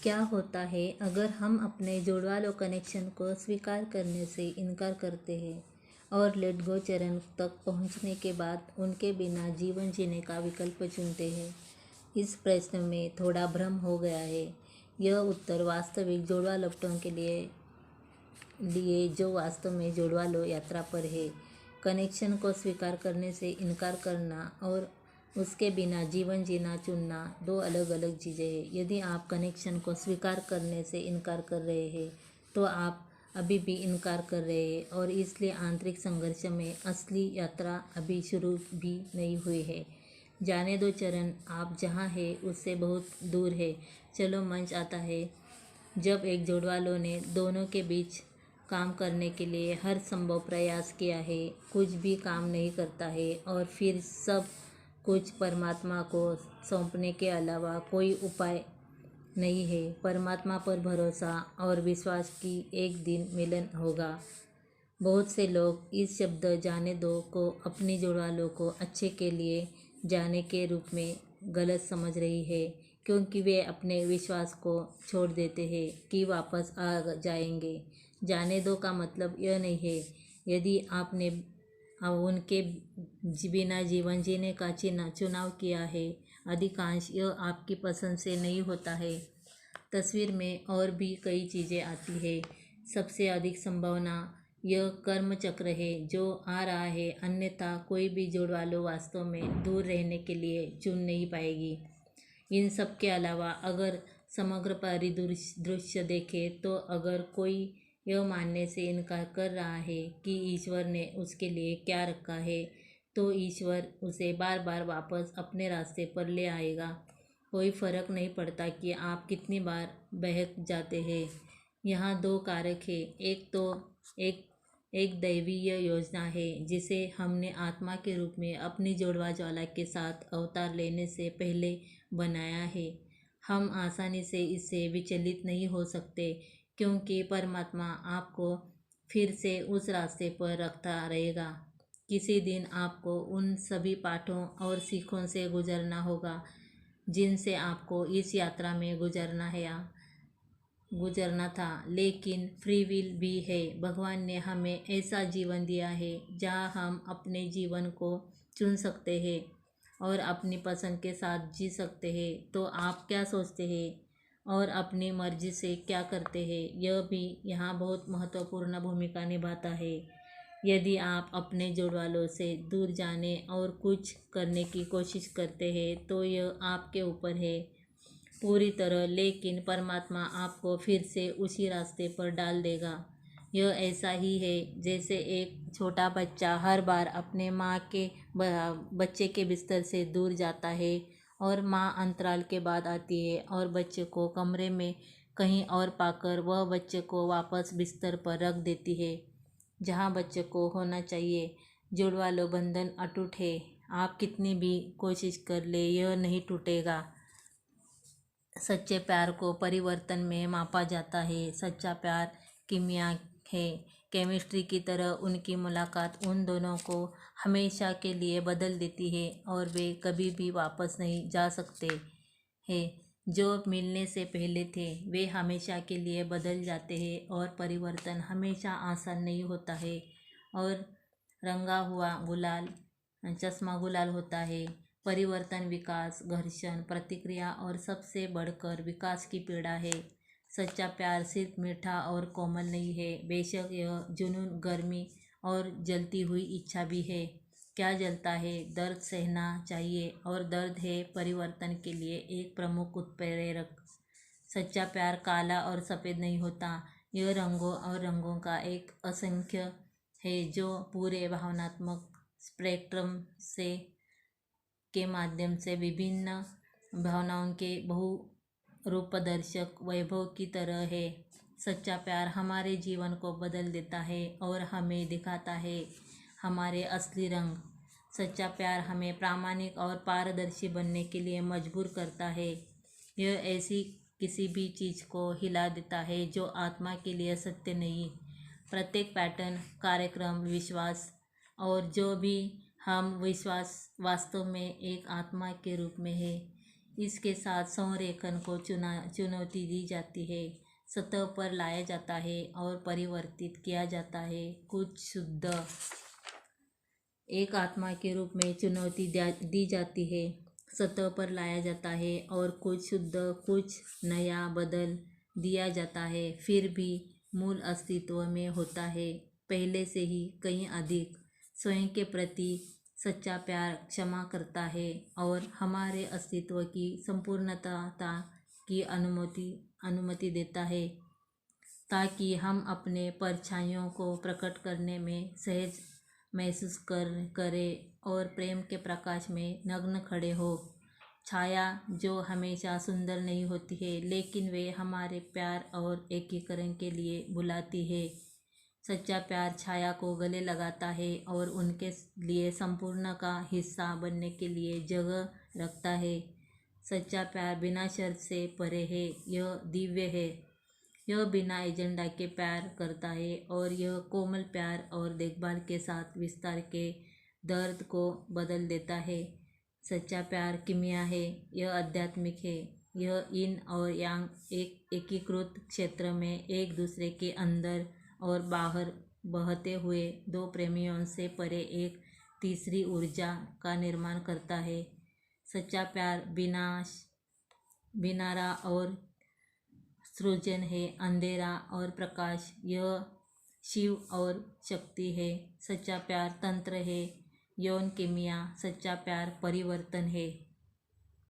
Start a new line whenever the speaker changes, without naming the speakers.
क्या होता है अगर हम अपने जुड़वालों कनेक्शन को स्वीकार करने से इनकार करते हैं और लेट गो चरण तक पहुंचने के बाद उनके बिना जीवन जीने का विकल्प चुनते हैं? इस प्रश्न में थोड़ा भ्रम हो गया है। यह उत्तर वास्तविक जुड़वा लपटों के लिए जो वास्तव में जुड़वा लो यात्रा पर है। कनेक्शन को स्वीकार करने से इनकार करना और उसके बिना जीवन जीना चुनना दो अलग अलग चीज़ें हैं। यदि आप कनेक्शन को स्वीकार करने से इनकार कर रहे हैं तो आप अभी भी इनकार कर रहे हैं और इसलिए आंतरिक संघर्ष में असली यात्रा अभी शुरू भी नहीं हुई है। जाने दो चरण आप जहाँ है उससे बहुत दूर है। चलो मंच आता है जब एक जुड़वालों ने दोनों के बीच काम करने के लिए हर संभव प्रयास किया है, कुछ भी काम नहीं करता है और फिर सब कुछ परमात्मा को सौंपने के अलावा कोई उपाय नहीं है। परमात्मा पर भरोसा और विश्वास की एक दिन मिलन होगा। बहुत से लोग इस शब्द जाने दो को अपनी जुड़वालों को अच्छे के लिए जाने के रूप में गलत समझ रही है, क्योंकि वे अपने विश्वास को छोड़ देते हैं कि वापस आ जाएंगे। जाने दो का मतलब यह नहीं है यदि आपने उनके बिना जीवन जीने का चुनाव किया है। अधिकांश यह आपकी पसंद से नहीं होता है। तस्वीर में और भी कई चीज़ें आती है। सबसे अधिक संभावना यह कर्म चक्र है जो आ रहा है, अन्यथा कोई भी जुड़वालों वास्तव में दूर रहने के लिए चुन नहीं पाएगी। इन सब के अलावा अगर समग्र परिदृश्य देखें तो अगर कोई यह मानने से इनकार कर रहा है कि ईश्वर ने उसके लिए क्या रखा है, तो ईश्वर उसे बार बार वापस अपने रास्ते पर ले आएगा। कोई फर्क नहीं पड़ता कि आप कितनी बार बहक जाते हैं। यहाँ दो कारक है। एक दैवीय योजना है जिसे हमने आत्मा के रूप में अपनी जुड़वा ज्वाला के साथ अवतार लेने से पहले बनाया है। हम आसानी से इससे विचलित नहीं हो सकते, क्योंकि परमात्मा आपको फिर से उस रास्ते पर रखता रहेगा। किसी दिन आपको उन सभी पाठों और सीखों से गुजरना होगा जिनसे आपको इस यात्रा में गुजरना था। लेकिन फ्री विल भी है। भगवान ने हमें ऐसा जीवन दिया है जहाँ हम अपने जीवन को चुन सकते हैं और अपनी पसंद के साथ जी सकते हैं। तो आप क्या सोचते हैं और अपनी मर्जी से क्या करते हैं, यह भी यहाँ बहुत महत्वपूर्ण भूमिका निभाता है। यदि आप अपने जुड़वालों से दूर जाने और कुछ करने की कोशिश करते हैं तो यह आपके ऊपर है पूरी तरह, लेकिन परमात्मा आपको फिर से उसी रास्ते पर डाल देगा। यह ऐसा ही है जैसे एक छोटा बच्चा हर बार अपने माँ के बच्चे के बिस्तर से दूर जाता है और माँ अंतराल के बाद आती है और बच्चे को कमरे में कहीं और पाकर वह बच्चे को वापस बिस्तर पर रख देती है जहाँ बच्चे को होना चाहिए। जुड़वालों बंधन अटूट है। आप कितनी भी कोशिश कर ले यह नहीं टूटेगा। सच्चे प्यार को परिवर्तन में मापा जाता है। सच्चा प्यार कीमिया है। केमिस्ट्री की तरह उनकी मुलाकात उन दोनों को हमेशा के लिए बदल देती है और वे कभी भी वापस नहीं जा सकते हैं। जो मिलने से पहले थे वे हमेशा के लिए बदल जाते हैं और परिवर्तन हमेशा आसान नहीं होता है और रंगा हुआ गुलाल चश्मा गुलाल होता है। परिवर्तन, विकास, घर्षण, प्रतिक्रिया और सबसे बढ़कर विकास की पीड़ा है। सच्चा प्यार सिर्फ मीठा और कोमल नहीं है, बेशक यह जुनून, गर्मी और जलती हुई इच्छा भी है। क्या जलता है? दर्द सहना चाहिए और दर्द है परिवर्तन के लिए एक प्रमुख उत्प्रेरक। सच्चा प्यार काला और सफ़ेद नहीं होता, यह रंगों और रंगों का एक असंख्य है जो पूरे भावनात्मक स्पेक्ट्रम के माध्यम से विभिन्न भावनाओं के बहुरूपदर्शक वैभव की तरह है। सच्चा प्यार हमारे जीवन को बदल देता है और हमें दिखाता है हमारे असली रंग। सच्चा प्यार हमें प्रामाणिक और पारदर्शी बनने के लिए मजबूर करता है। यह ऐसी किसी भी चीज़ को हिला देता है जो आत्मा के लिए सत्य नहीं। प्रत्येक पैटर्न, कार्यक्रम, विश्वास और जो भी हम विश्वास वास्तव में एक आत्मा के रूप में है। इसके साथ संरेखन को चुनौती दी जाती है, सतह पर लाया जाता है और परिवर्तित किया जाता है। कुछ शुद्ध एक आत्मा के रूप में चुनौती दी जाती है, सतह पर लाया जाता है और कुछ शुद्ध कुछ नया बदल दिया जाता है, फिर भी मूल अस्तित्व में होता है, पहले से ही कहीं अधिक। स्वयं के प्रति सच्चा प्यार क्षमा करता है और हमारे अस्तित्व की संपूर्णता की अनुमति देता है, ताकि हम अपने परछाइयों को प्रकट करने में सहज महसूस करें और प्रेम के प्रकाश में नग्न खड़े हो। छाया जो हमेशा सुंदर नहीं होती है, लेकिन वे हमारे प्यार और एकीकरण के लिए बुलाती है। सच्चा प्यार छाया को गले लगाता है और उनके लिए संपूर्ण का हिस्सा बनने के लिए जगह रखता है। सच्चा प्यार बिना शर्त से परे है, यह दिव्य है। यह बिना एजेंडा के प्यार करता है और यह कोमल प्यार और देखभाल के साथ विस्तार के दर्द को बदल देता है। सच्चा प्यार किमिया है, यह आध्यात्मिक है। यह yin और yang एक एकीकृत क्षेत्र में एक दूसरे के अंदर और बाहर बहते हुए दो प्रेमियों से परे एक तीसरी ऊर्जा का निर्माण करता है। सच्चा प्यार बिनारा और सृजन है, अंधेरा और प्रकाश, यह शिव और शक्ति है। सच्चा प्यार तंत्र है, यौन केमिया, सच्चा प्यार परिवर्तन है।